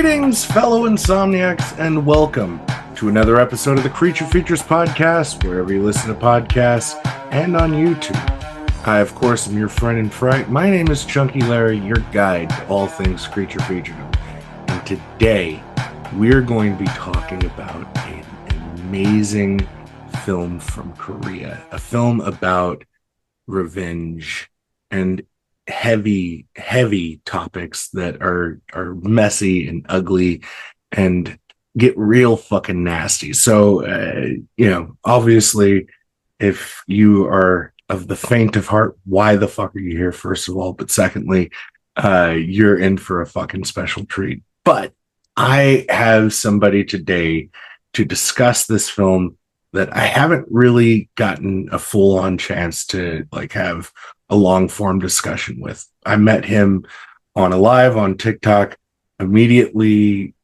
Greetings, fellow insomniacs, and welcome to another episode of the Creature Features podcast, wherever you listen to podcasts and on YouTube. I, of course, am your friend in fright. My name is Chunky Larry, your guide to all things Creature Features. And today, we're going to be talking about an amazing film from Korea, a film about revenge and heavy topics that are messy and ugly and get real fucking nasty. So, obviously, if you are of the faint of heart, why the fuck are you here, first of all? But secondly, you're in for a fucking special treat. But I have somebody today to discuss this film that I haven't really gotten a full-on chance to have a long-form discussion with. I met him on a live on TikTok, immediately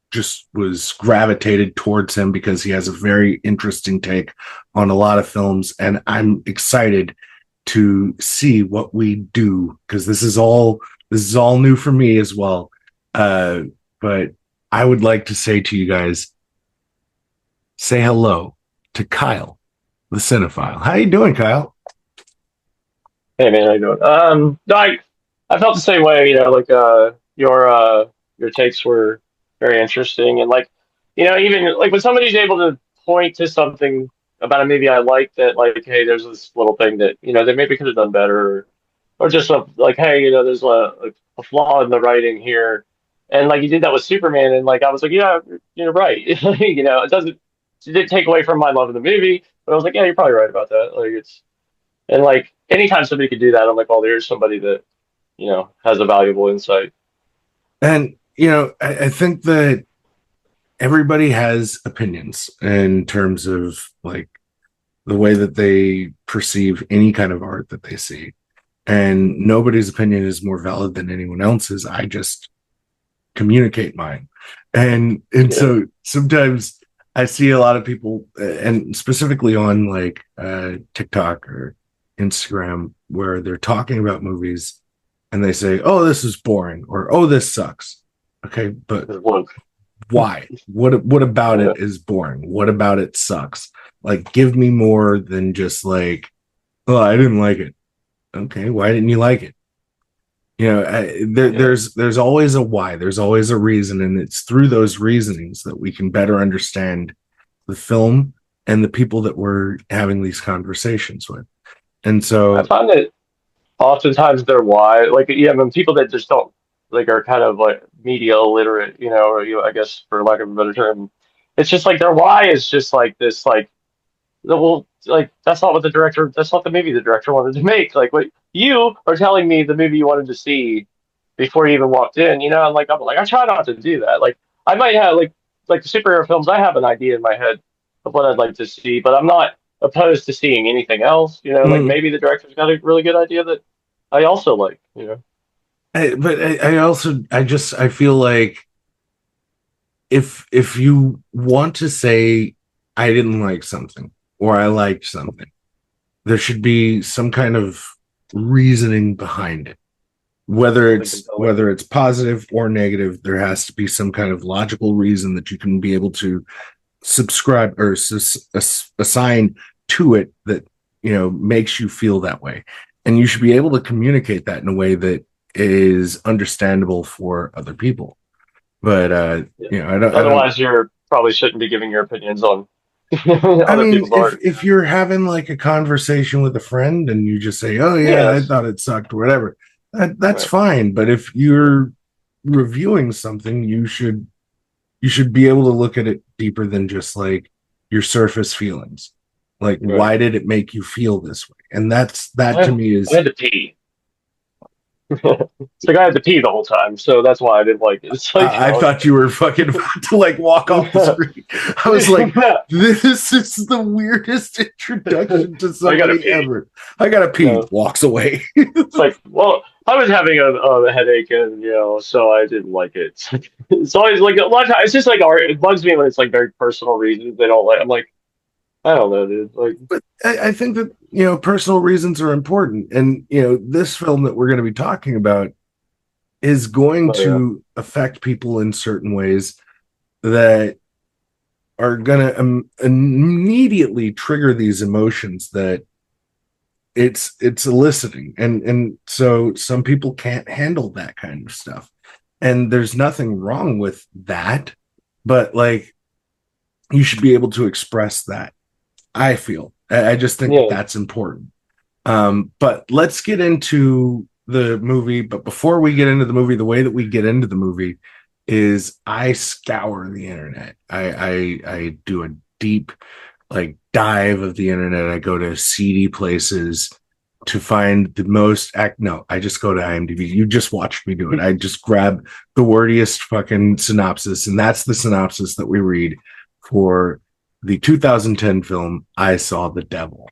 just was gravitated towards him because he has a very interesting take on a lot of films, and I'm excited to see what we do because this is all new for me as well. But I would like to say to you guys, say hello to Kyle, the Cinephile. How you doing, Kyle? Hey man, how you doing? No, I felt the same way. Your takes were very interesting, and even when somebody's able to point to something about a movie I like that, hey, there's this little thing that they maybe could have done better, or just hey, there's a flaw in the writing here, and you did that with Superman, and I was like, yeah, you're right. It didn't take away from my love of the movie, but I was like, yeah, you're probably right about that. Anytime somebody could do that, I'm like, well, there's somebody that, has a valuable insight. And I think that everybody has opinions in terms of the way that they perceive any kind of art that they see, and nobody's opinion is more valid than anyone else's. I just communicate mine, and so sometimes I see a lot of people, and specifically on TikTok or Instagram, where they're talking about movies and they say, oh, this is boring, or oh, this sucks. Okay, but why? What about it is boring? What about it sucks? Give me more than just oh, I didn't like it. Okay, why didn't you like it? There's always a why. There's always a reason, and it's through those reasonings that we can better understand the film and the people that we're having these conversations with. And so I find that oftentimes they're why, when people that just don't are kind of media illiterate, or I guess for lack of a better term, it's just their why is just this that's not what that's not the movie the director wanted to make. What you are telling me the movie you wanted to see before you even walked in, and I try not to do that. I might have the superhero films, I have an idea in my head of what I'd like to see, but I'm not opposed to seeing anything else. Maybe the director's got a really good idea that I also like. I feel like if you want to say I didn't like something or I liked something, there should be some kind of reasoning behind it. Whether it's positive or negative, there has to be some kind of logical reason that you can be able to subscribe or assign to it that makes you feel that way, and you should be able to communicate that in a way that is understandable for other people. But otherwise you probably shouldn't be giving your opinions on I other mean, people's art. if you're having a conversation with a friend and you just say, oh yeah, I thought it sucked or whatever, that's right. Fine. But if you're reviewing something, you should be able to look at it deeper than just your surface feelings. Right. Why did it make you feel this way? And that to me is, I had to pee. I had to pee the whole time, so that's why I didn't like it. I thought you were fucking about to walk off the screen. I was like, this is the weirdest introduction to somebody ever. I gotta pee. No. Walks away. Well, I was having a headache, and so I didn't like it. It's always a lot of times. It's just art. It bugs me when it's very personal reasons they don't like. I'm like, I don't know, dude. But I think that personal reasons are important, and this film that we're going to be talking about is going But to affect people in certain ways that are going to immediately trigger these emotions that it's eliciting, and so some people can't handle that kind of stuff, and there's nothing wrong with that, but like you should be able to express that. I feel I just think that yeah, that's important. But let's get into the movie. But before we get into the movie, the way that we get into the movie is I scour the internet. I do a deep like dive of the internet. I go to seedy places to find the most act. No, I just go to IMDb. You just watched me do it. I just grab the wordiest fucking synopsis, and that's the synopsis that we read for the 2010 film I Saw the Devil.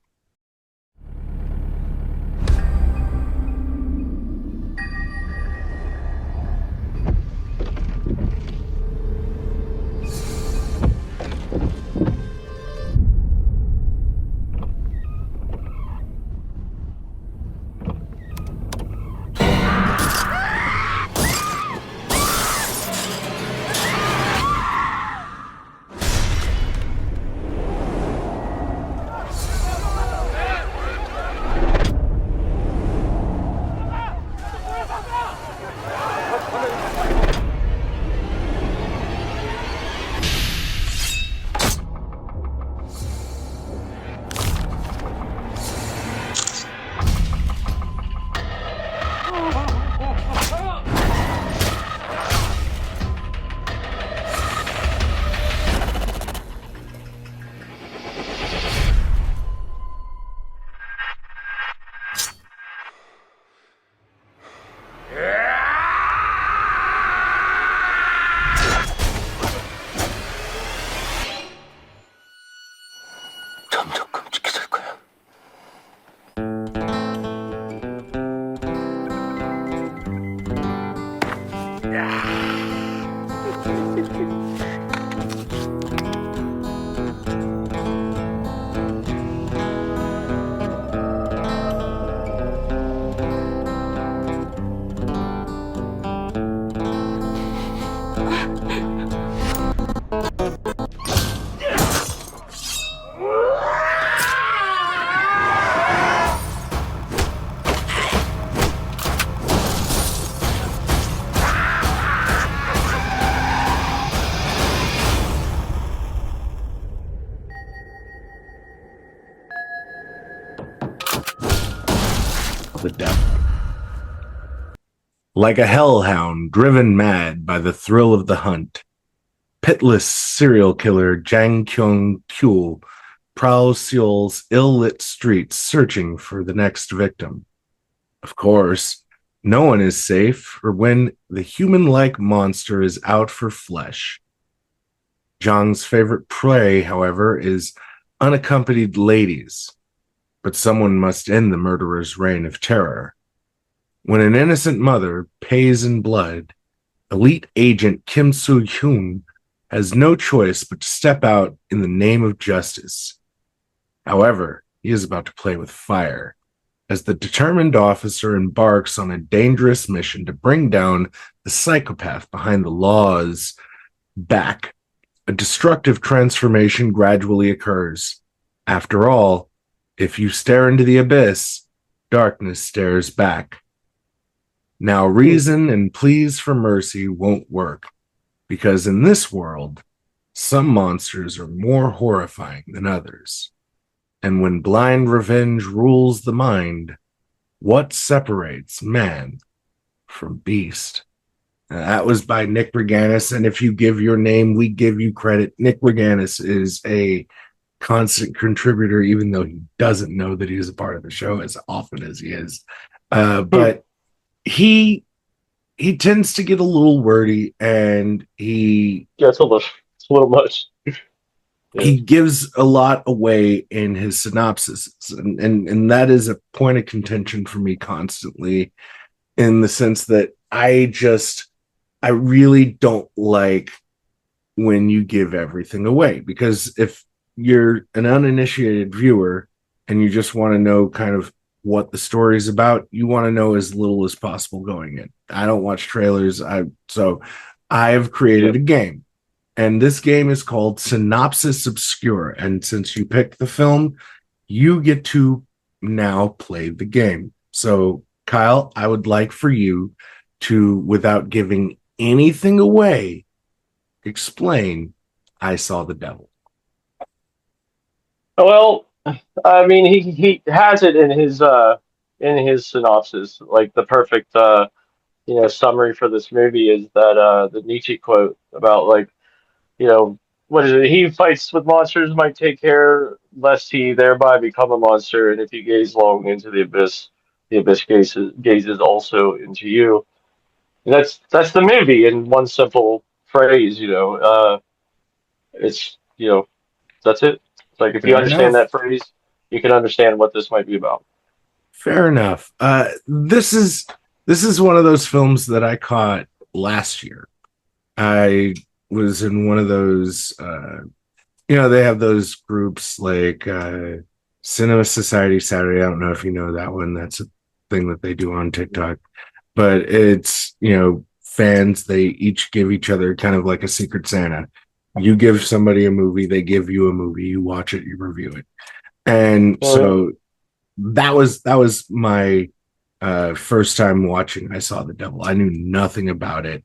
점점 끔찍해질 거야. The devil. Like a hellhound driven mad by the thrill of the hunt, pitless serial killer Jang Kyung-kyul prowls Seoul's ill-lit streets searching for the next victim. Of course, no one is safe or when the human-like monster is out for flesh. Jang's favorite prey, however, is unaccompanied ladies, but someone must end the murderer's reign of terror. When an innocent mother pays in blood, elite agent Kim Soo-hyun has no choice but to step out in the name of justice. However, he is about to play with fire as the determined officer embarks on a dangerous mission to bring down the psychopath behind the law's back. A destructive transformation gradually occurs. After all, if you stare into the abyss, darkness stares back. Now, reason and pleas for mercy won't work, because in this world, some monsters are more horrifying than others. And when blind revenge rules the mind, what separates man from beast? That was by Nick Reganis, and if you give your name, we give you credit. Nick Reganis is a constant contributor, even though he doesn't know that he is a part of the show as often as he is. But he tends to get a little wordy, and yeah, it's a little much. he gives a lot away in his synopsis, and that is a point of contention for me constantly, in the sense that I really don't like when you give everything away, because if you're an uninitiated viewer and you just want to know kind of what the story is about, you want to know as little as possible going in. I don't watch trailers. So I've created a game, and this game is called Synopsis Obscura. And since you picked the film, you get to now play the game. So, Kyle, I would like for you to, without giving anything away, explain I Saw the Devil. Well, I mean, he has it in his synopsis. Like the perfect summary for this movie is that the Nietzsche quote about like, you know, what is it? He fights with monsters, might take care lest he thereby become a monster, and if you gaze long into the abyss gazes also into you. And that's the movie in one simple phrase, it's that's it. Like if you Fair understand enough. that phrase, you can understand what this might be about. Fair enough. This is one of those films that I caught last year. I was in one of those. They have those groups like Cinema Society Saturday. I don't know if you know that one. That's a thing that they do on TikTok. But it's fans. They each give each other kind of like a Secret Santa. You give somebody a movie, they give you a movie. You watch it, you review it, and Oh, so that was my first time watching I Saw the Devil. I knew nothing about it,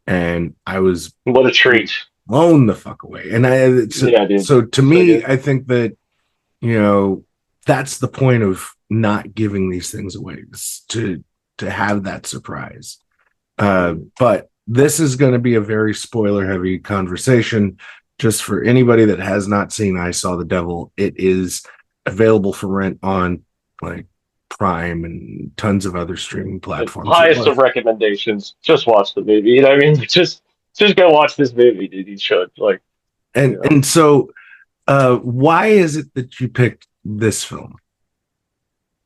and I was yeah. What a treat. blown the fuck away. And Yeah, dude. so to So me, good. I think that you know that's the point of not giving these things away, is to have that surprise. But this is going to be a very spoiler heavy conversation. Just for anybody that has not seen I Saw the Devil, it is available for rent on like Prime and tons of other streaming The platforms. highest of recommendations. Just watch the movie. You know what I mean? Just go watch this movie, dude. You should. Like, And you know. and so why is it that you picked this film?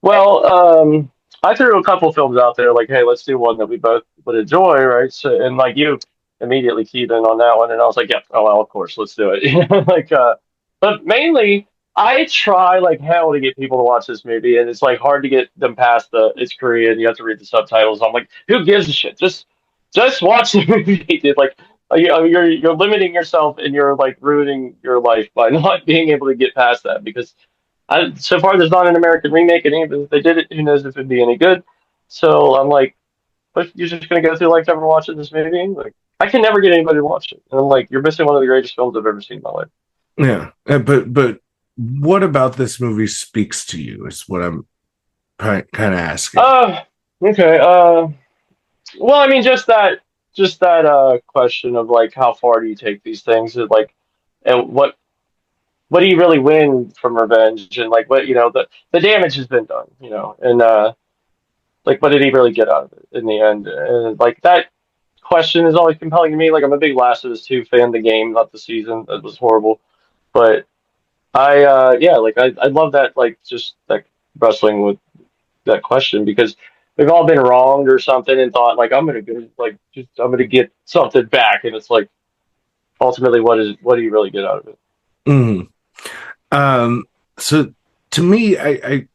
Well, I threw a couple films out there, like, hey, let's do one that we both would enjoy, right? So, and like you immediately keyed in on that one, and I was like, yeah, oh well, of course, let's do it. But mainly, I try like hell to get people to watch this movie, and it's like hard to get them past the it's Korean, you have to read the subtitles. I'm like, who gives a shit? Just watch the movie, dude. Like, you're limiting yourself, and you're like ruining your life by not being able to get past that because so far, there's not an American remake, and even if they did it, who knows if it'd be any good. So I'm like, but you're just gonna go through like never watching this movie? Like, I can never get anybody to watch it. And I'm like, you're missing one of the greatest films I've ever seen in my life. Yeah, but what about this movie speaks to you? Is what I'm kind of asking. Uh, okay. Well, I mean, just that question of like, how far do you take these things? And, like, and what do you really win from revenge? And like, what the damage has been done, and like, what did he really get out of it in the end? And like that question is always compelling to me. Like I'm a big Last of Us 2 fan, the game, not the season. That was horrible. But yeah, like I love that, like just like wrestling with that question because we've all been wronged or something and thought like I'm gonna go like just I'm gonna get something back, and it's like ultimately what do you really get out of it? Mhm. Um, so to me, I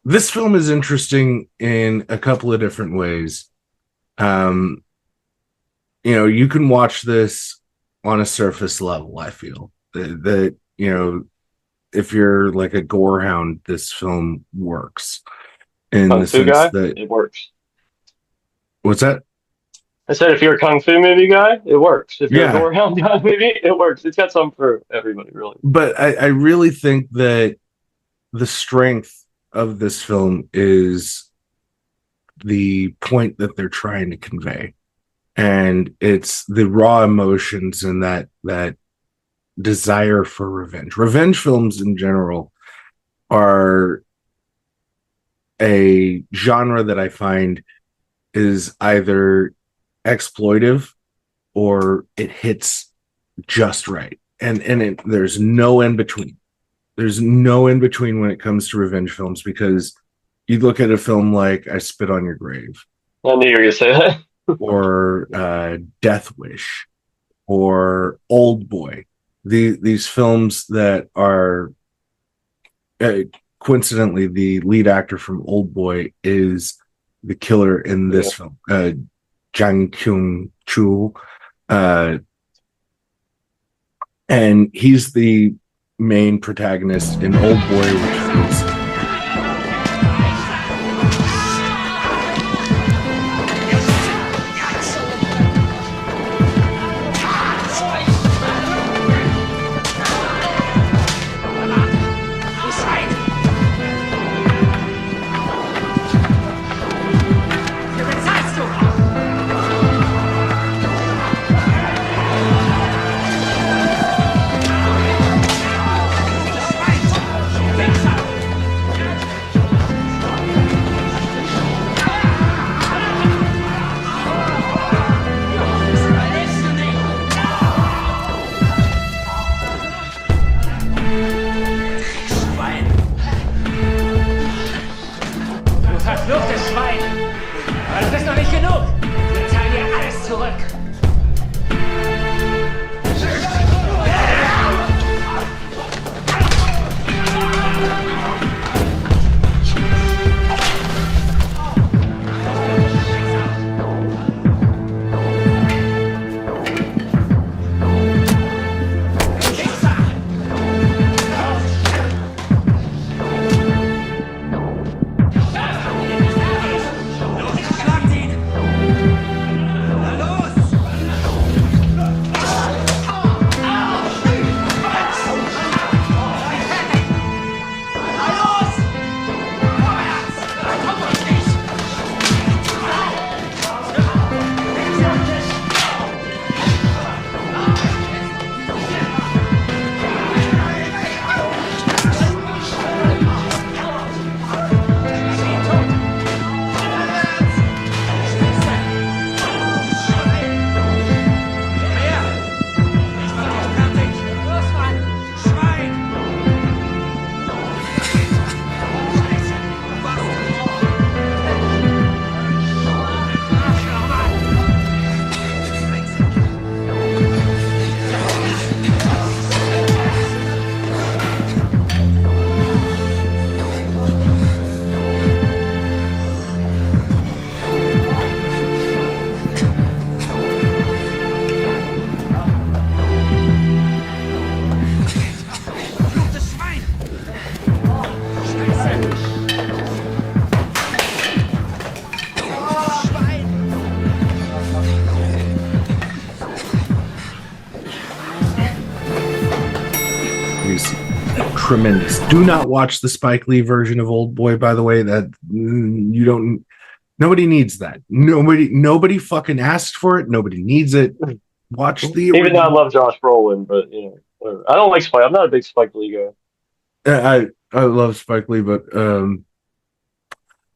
this film is interesting in a couple of different ways. Um, you can watch this on a surface level. I feel that if you're like a gore hound, this film works in Kung the Fu sense guy, that it works. what's that? I said if you're a kung fu movie guy, it works. If you're a Yeah, gore hound guy, maybe it works. It's got something for everybody, really. but I really think that the strength of this film is the point that they're trying to convey, and it's the raw emotions and that desire for revenge. Revenge films in general are a genre that I find is either exploitive or it hits just right, and there's no in between. There's no in between when it comes to revenge films, because you look at a film like I Spit on Your Grave I knew you were gonna say that. or Death Wish or Old Boy. These films that are uh, coincidentally, the lead actor from Old Boy is the killer in this film, Jang Kyung Chul, and he's the main protagonist in Old Boy, which is Verfluchtes Schwein! Aber das ist noch nicht genug! Wir zahlen dir alles zurück! tremendous. Do not watch the Spike Lee version of Old Boy, by the way. That you don't. Nobody needs that. Nobody fucking asked for it. Nobody needs it. Watch the even though I love Josh Brolin, but whatever. I don't like Spike. I'm not a big Spike Lee guy. I love Spike Lee, but I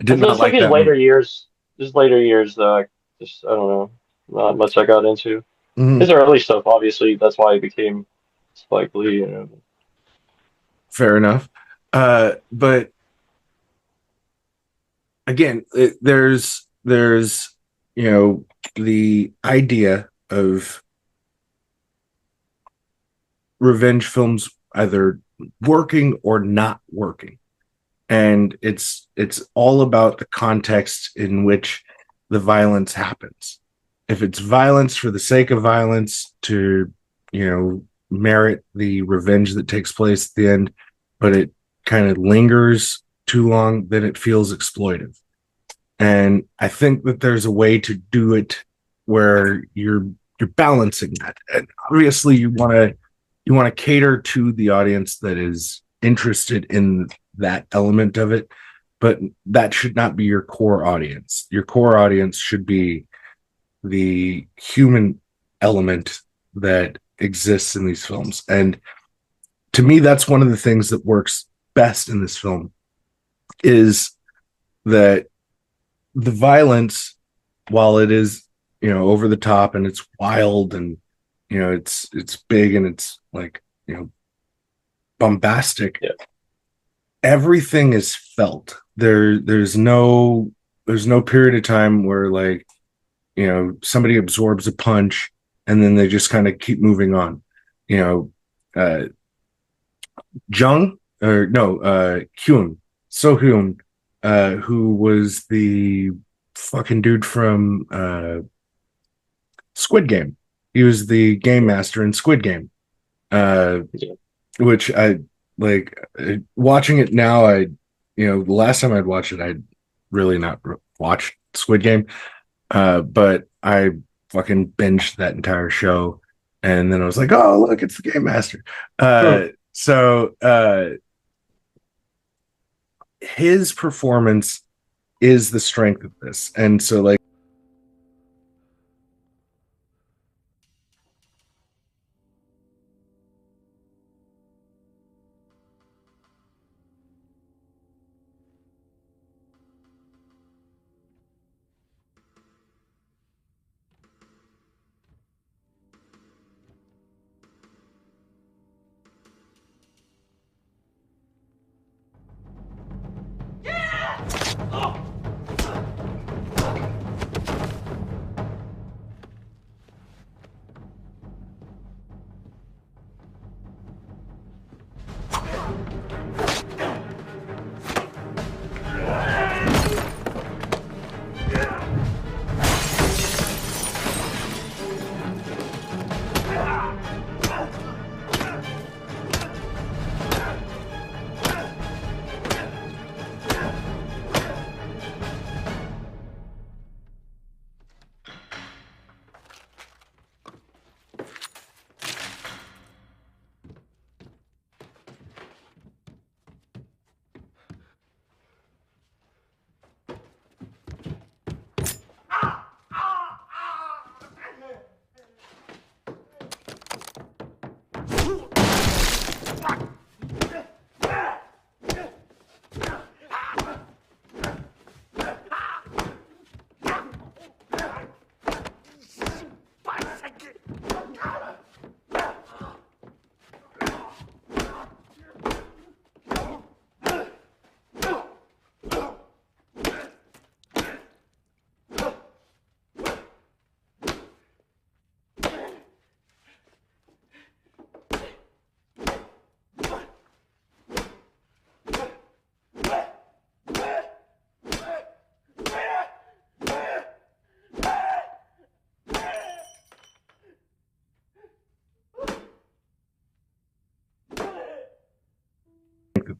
did not like his that later one. years. His later years, I don't know, not much I got into. Mm-hmm. His early stuff, obviously, that's why he became Spike Lee. Fair enough, but again, there's the idea of revenge films either working or not working, and it's all about the context in which the violence happens. If it's violence for the sake of violence to merit the revenge that takes place at the end, but it kind of lingers too long, then it feels exploitive. And I think that there's a way to do it where you're balancing that. And obviously you want to cater to the audience that is interested in that element of it, but that should not be your core audience. Your core audience should be the human element that exists in these films. And to me, that's one of the things that works best in this film, is that the violence, while it is, over the top and it's wild and, it's big and it's like, bombastic. Yeah. Everything is felt. There's no period of time where somebody absorbs a punch and then they just kind of keep moving on. Jung Hyun, So Hyun, who was the fucking dude from Squid Game. He was the game master in Squid Game, Yeah. which I like. Watching it now, the last time I'd watched it, I'd really not watched Squid Game, but I fucking binged that entire show, and then I was like, oh look, it's the game master. So his performance is the strength of this, and so like.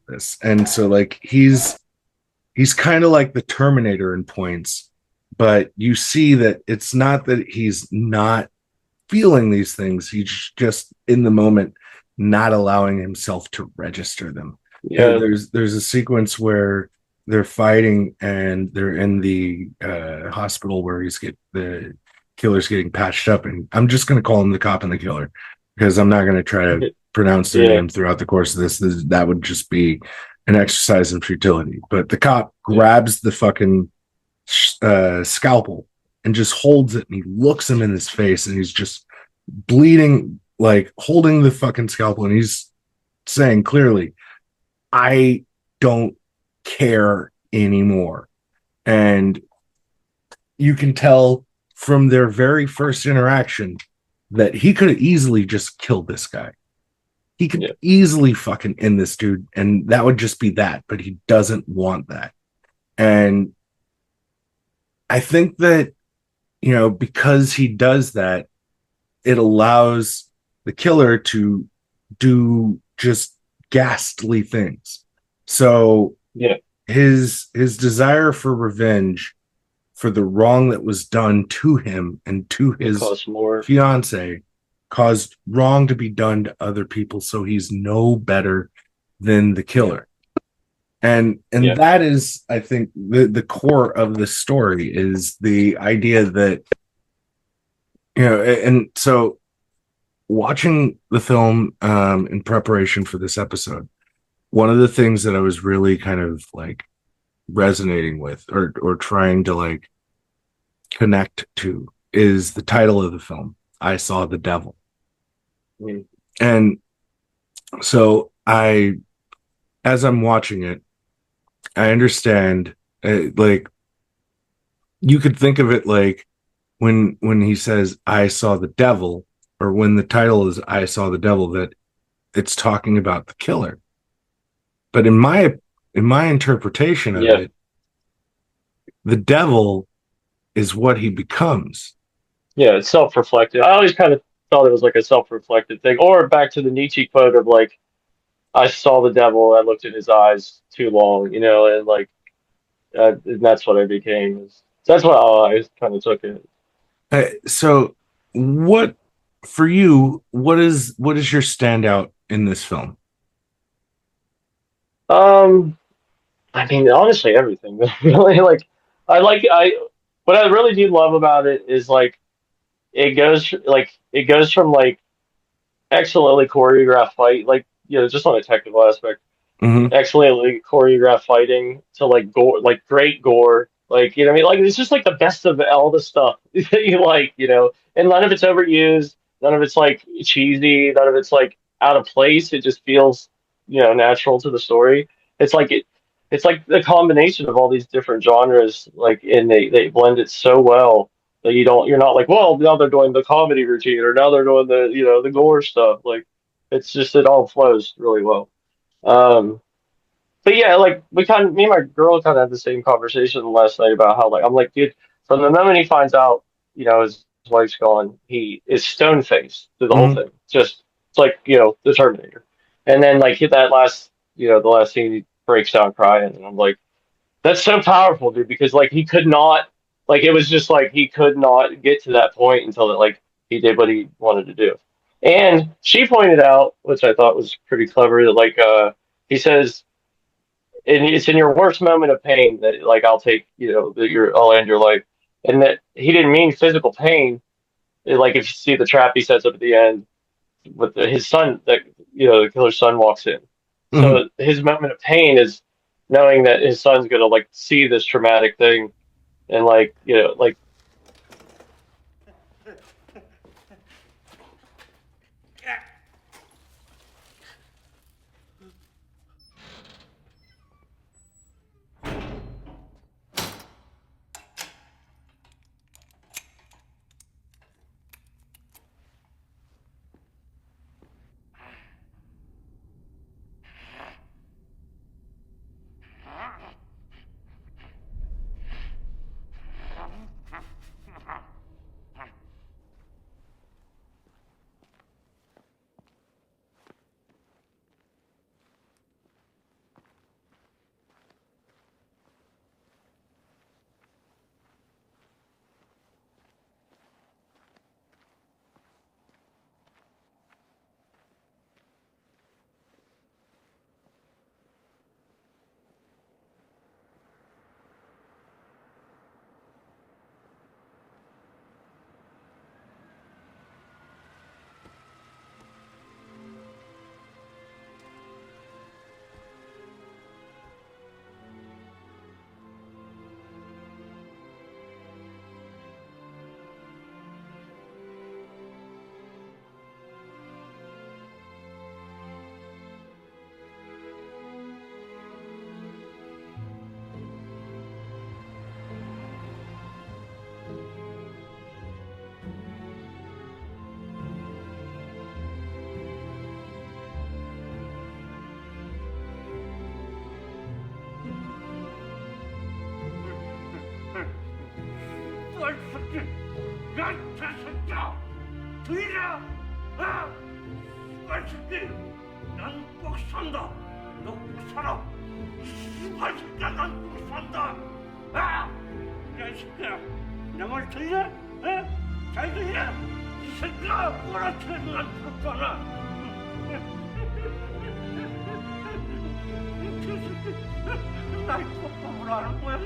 This, and so like he's kind of like the Terminator in points, but you see that it's not that he's not feeling these things, he's just in the moment not allowing himself to register them. Yeah. There's a sequence where they're fighting and they're in the hospital where the killer's getting patched up, and I'm just going to call him the cop and the killer because I'm not going to try to pronounce their name throughout the course of this. That would just be an exercise in futility. But the cop grabs the fucking scalpel and just holds it, and he looks him in his face, and he's just bleeding, like holding the fucking scalpel, and he's saying clearly, I don't care anymore. And you can tell from their very first interaction that he could have easily just killed this guy. He could easily fucking end this dude, and that would just be that, but he doesn't want that. And I think that, because he does that, it allows the killer to do just ghastly things. So his desire for revenge for the wrong that was done to him and to his fiance caused wrong to be done to other people, so he's no better than the killer. And that is, I think, the core of the story is the idea that, and so watching the film in preparation for this episode, one of the things that I was really kind of like resonating with or trying to like connect to is the title of the film, I Saw the Devil. And so as I'm watching it, I understand, like, you could think of it like when he says, I saw the devil, or when the title is I Saw the Devil, that it's talking about the killer. But in my interpretation of Yeah. it, the devil is what he becomes. Yeah, it's self-reflective. I always kind of thought it was like a self-reflective thing, or back to the Nietzsche quote of like, "I saw the devil, I looked in his eyes too long," and like and that's what I became. So that's what I kind of took it. So, what for you? What is your standout in this film? Um, I mean, honestly, everything. Really, like, I what I really do love about it is like it goes from like excellently choreographed fight, like just on a technical aspect Hmm. excellently choreographed fighting to like gore, like great gore. Like, what I mean? Like, it's just like the best of all the stuff that you like, and none of it's overused. None of it's like cheesy. None of it's like out of place. It just feels, natural to the story. It's like it's like the combination of all these different genres, like, and they blend it so well that you're not like, well, now they're doing the comedy routine or now they're doing the gore stuff. Like, it's just, it all flows really well. Um, but yeah, like me and my girl kind of had the same conversation last night about how like I'm like, dude, from the moment he finds out, his wife's gone, he is stone faced through the whole Hmm. thing. Just it's like the Terminator, and then like hit that the last scene, he breaks down crying, and I'm like, that's so powerful, dude, because like he could not, like it was just like he could not get to that point until like he did what he wanted to do. And she pointed out, which I thought was pretty clever, that like he says and it's in your worst moment of pain that like I'll take, that I'll end your life, and that he didn't mean physical pain. Like if you see the trap he sets up at the end with his son, that the killer's son walks in. Hmm. So his moment of pain is knowing that his son's gonna like see this traumatic thing, and like 뻘새끼, 난 자식이야. 들려? 아, 뻘새끼, 난 꼭 산다. 너 꼭 살아. 뻘새끼야, 난 꼭 산다. 아, 야, 이 새끼야, 내 말 들려? 잘 들려? 이 새끼야, 꼬라치는 난 그렇잖아. 그 새끼, 날 꼭 하는 거야.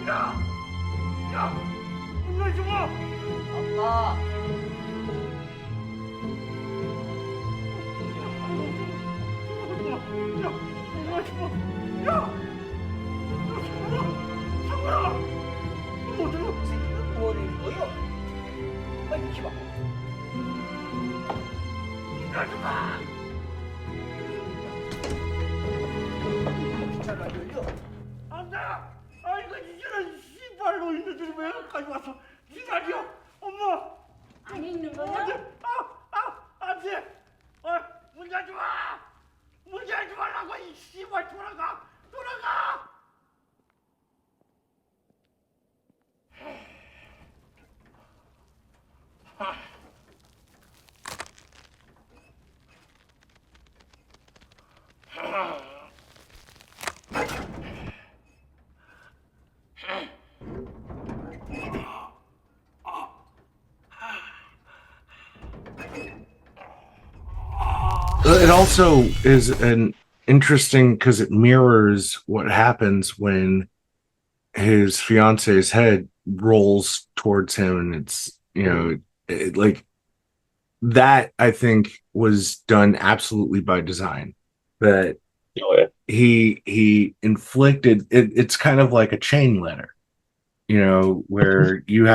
야! 야! 혼내지 마! 아빠! 야! 혼내지 마! 야! 상관아! 모두 지금 뭐하는 거요? 빨리 키봐! 혼내지 마! 여기까지 왔어. 기다려. 엄마. 안에 있는 안 거야? 돼. 안 돼. 문 열지 마. 문 열지 말라고 이 씨발 돌아가. It also is an interesting because it mirrors what happens when his fiance's head rolls towards him, and it's like that. I think was done absolutely by design. That Oh, yeah. he inflicted it. It's kind of like a chain letter, where you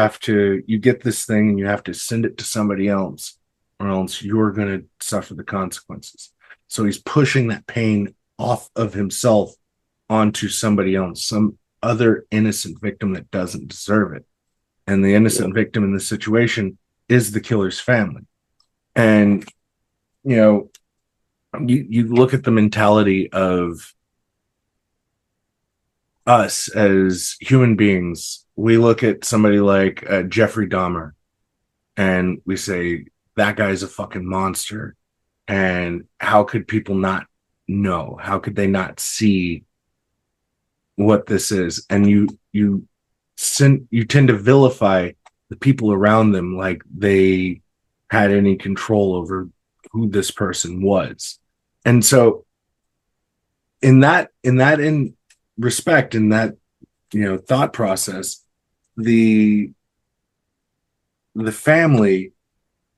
get this thing and you have to send it to somebody else, or else you're going to suffer the consequences. So he's pushing that pain off of himself onto somebody else, some other innocent victim that doesn't deserve it. And the innocent victim in this situation is the killer's family. And, you look at the mentality of us as human beings. We look at somebody like Jeffrey Dahmer and we say, that guy's a fucking monster. And how could people not know? How could they not see what this is? And you tend to vilify the people around them like they had any control over who this person was. And so in respect, in that thought process, the family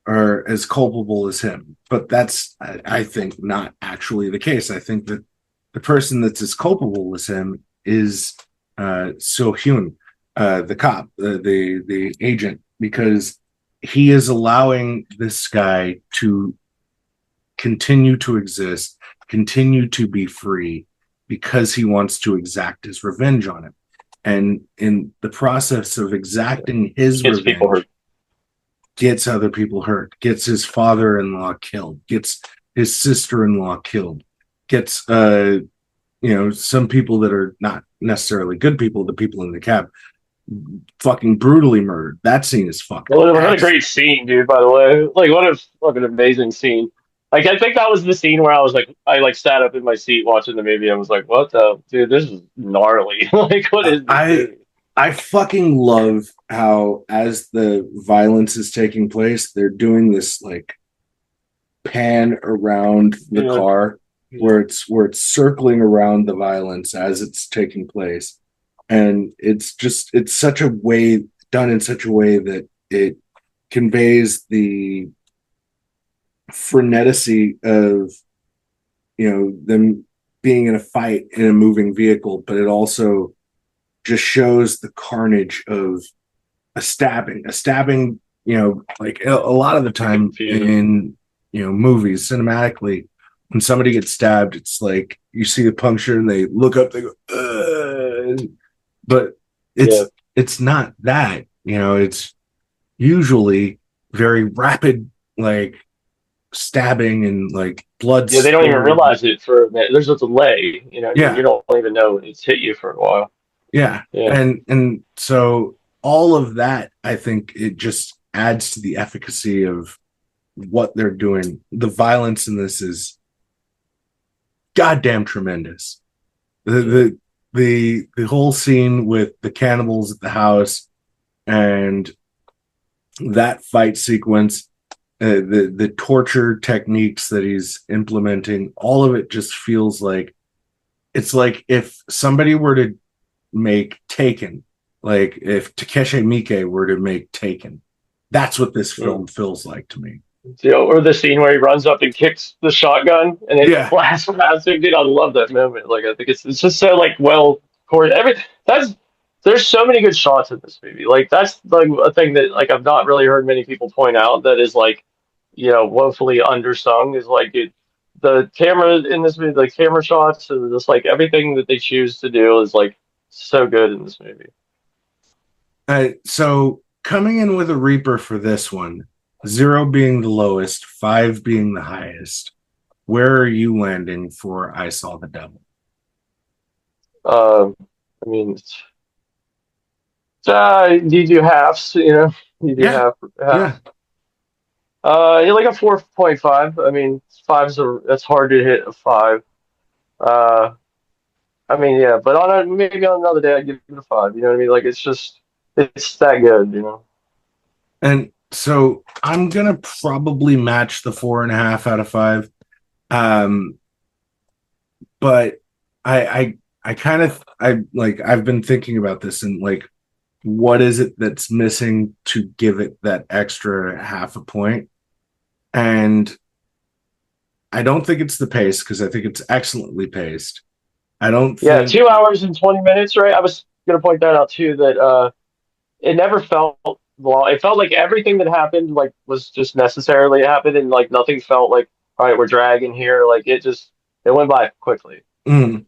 are as culpable as him. But that's, I think, not actually the case. I think that the person that's as culpable as him is So-hyun, the cop, the agent, because he is allowing this guy to continue to exist, continue to be free, because he wants to exact his revenge on him. And in the process of exacting his Gets people revenge, hurt. gets other people hurt, gets his father-in-law killed, gets his sister-in-law killed, gets some people that are not necessarily good people, the people in the cab, fucking brutally murdered. That scene is fucking What a great scene, dude, by the way. Like, what a fucking amazing scene. Like, I think that was the scene where I sat up in my seat watching the movie and was like, what the, dude, this is gnarly. Like, what is this movie? I fucking love how, as the violence is taking place, they're doing this like pan around the car where it's circling around the violence as it's taking place. And it's such a way done in such a way that it conveys the freneticity of them being in a fight in a moving vehicle, but it also just shows the carnage of a stabbing, like a lot of the time in movies cinematically, when somebody gets stabbed, it's like you see the puncture and they look up, they go, ugh. But it's not that, it's usually very rapid, like stabbing and like blood. Yeah, they don't even realize it for a minute. There's a delay, you don't even know it's hit you for a while. Yeah. And so all of that, I think it just adds to the efficacy of what they're doing. The violence in this is goddamn tremendous. The whole scene with the cannibals at the house and that fight sequence, the torture techniques that he's implementing, all of it just feels like it's like if somebody were to make Taken, like if Takeshi Miike were to make Taken, that's what this film feels like to me. Or the scene where he runs up and kicks the shotgun and it blasts past him. Dude, I love that moment. Like, I think it's just so like well choreographed. There's so many good shots in this movie. Like, that's like a thing that like I've not really heard many people point out that is like, woefully undersung, is like the camera in this movie, the camera shots and just like everything that they choose to do is like so good in this movie. So coming in with a Reaper for this one, 0 being the lowest, 5 being the highest. Where are you landing for I Saw the Devil? I mean, you do halves, you do Yeah, half. yeah. You're like a 4.5. I mean, that's hard to hit a 5. Uh, I mean, yeah, but maybe on another day I'd give it a 5. You know what I mean? Like it's that good. And so I'm gonna probably match the 4.5 out of 5. Um, but I kind of I've been thinking about this and like what is it that's missing to give it that extra half a point? And I don't think it's the pace because I think it's excellently paced. I don't Yeah, think 2 hours and 20 minutes, right? I was gonna point that out too, that it never felt long. It felt like everything that happened like was just necessarily happened, and like nothing felt like, all right, we're dragging here. Like it went by quickly. mm.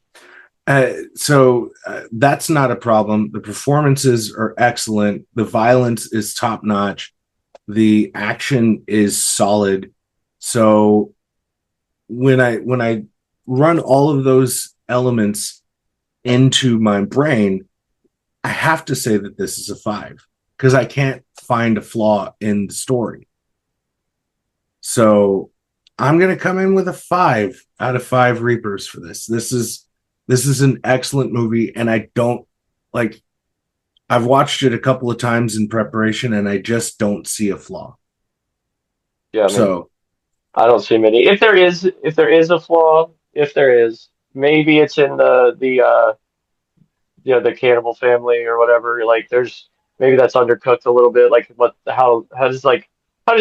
That's not a problem. The performances are excellent. The violence is top notch. The action is solid. So when I run all of those elements into my brain, I have to say that this is a 5 because I can't find a flaw in the story. So I'm going to come in with a 5 out of 5 Reapers for this. This is an excellent movie, and I don't like. I've watched it a couple of times in preparation, and I just don't see a flaw. Yeah, I mean, So I don't see many. If there is a flaw, if there is, maybe it's in the cannibal family or whatever. Like there's maybe that's undercooked a little bit. Like how does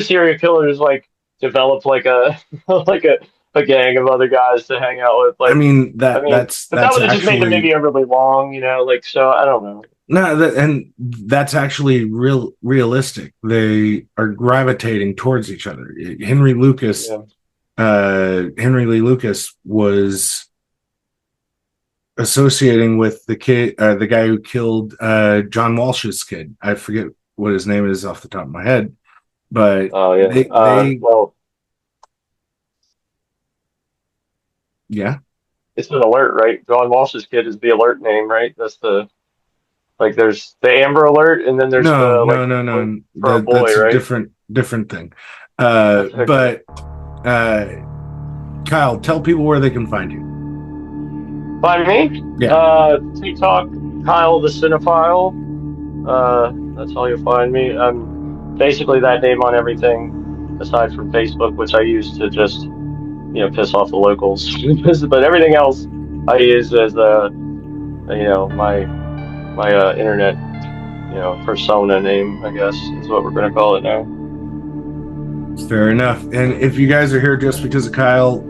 serial killers like develop like a like a gang of other guys to hang out with? I Like mean I mean, that's but that that's would have just made the actually movie really long, like so I don't know. no, and that's actually realistic. They are gravitating towards each other. Yeah. Henry Lee Lucas was associating with the guy who killed John Walsh's kid. I forget what his name is off the top of my head, but Oh yeah. they Well, yeah. it's an alert, right? John Walsh's kid is the alert name, right? That's the like there's the Amber Alert and then there's No, the no, like no, no. for a boy, That's a right? different thing. Okay. But Kyle, tell people where they can find you. Find me? Yeah. TikTok, Kyle the Cinephile. That's how you'll find me. I'm basically that name on everything aside from Facebook, which I use to just, piss off the locals. But everything else I use as my internet, persona name, I guess is what we're gonna call it now. Fair enough. And if you guys are here just because of Kyle,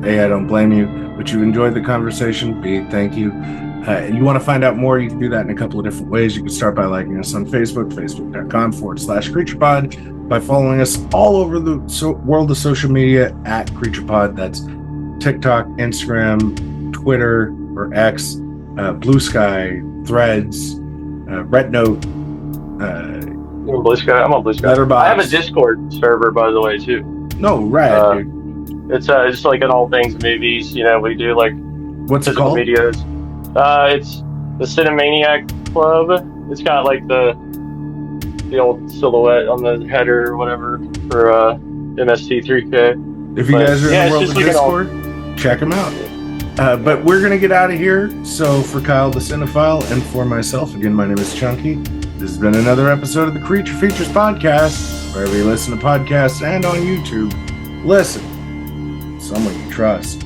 A, I don't blame you, but you enjoyed the conversation. B, thank you. And you want to find out more, you can do that in a couple of different ways. You can start by liking us on Facebook, facebook.com/CreaturePod, by following us all over the world of social media at CreaturePod. That's TikTok, Instagram, Twitter, or X, Blue Sky, Threads, RedNote, You're on Blue Sky? I'm on Blue Sky. Letterboxd. I have a Discord server, by the way, too. No, rad, dude. It's just like in all things movies, we do like What's it physical called? videos. It's the Cinemaniac Club. It's got like the old silhouette on the header or whatever for MST3K. If you guys are in the world it's of just like Discord, check them out. But we're going to get out of here. So for Kyle the Cinephile and for myself, again, my name is Chunky. This has been another episode of the Creature Features Podcast. Wherever you listen to podcasts and on YouTube, listen. Someone you trust.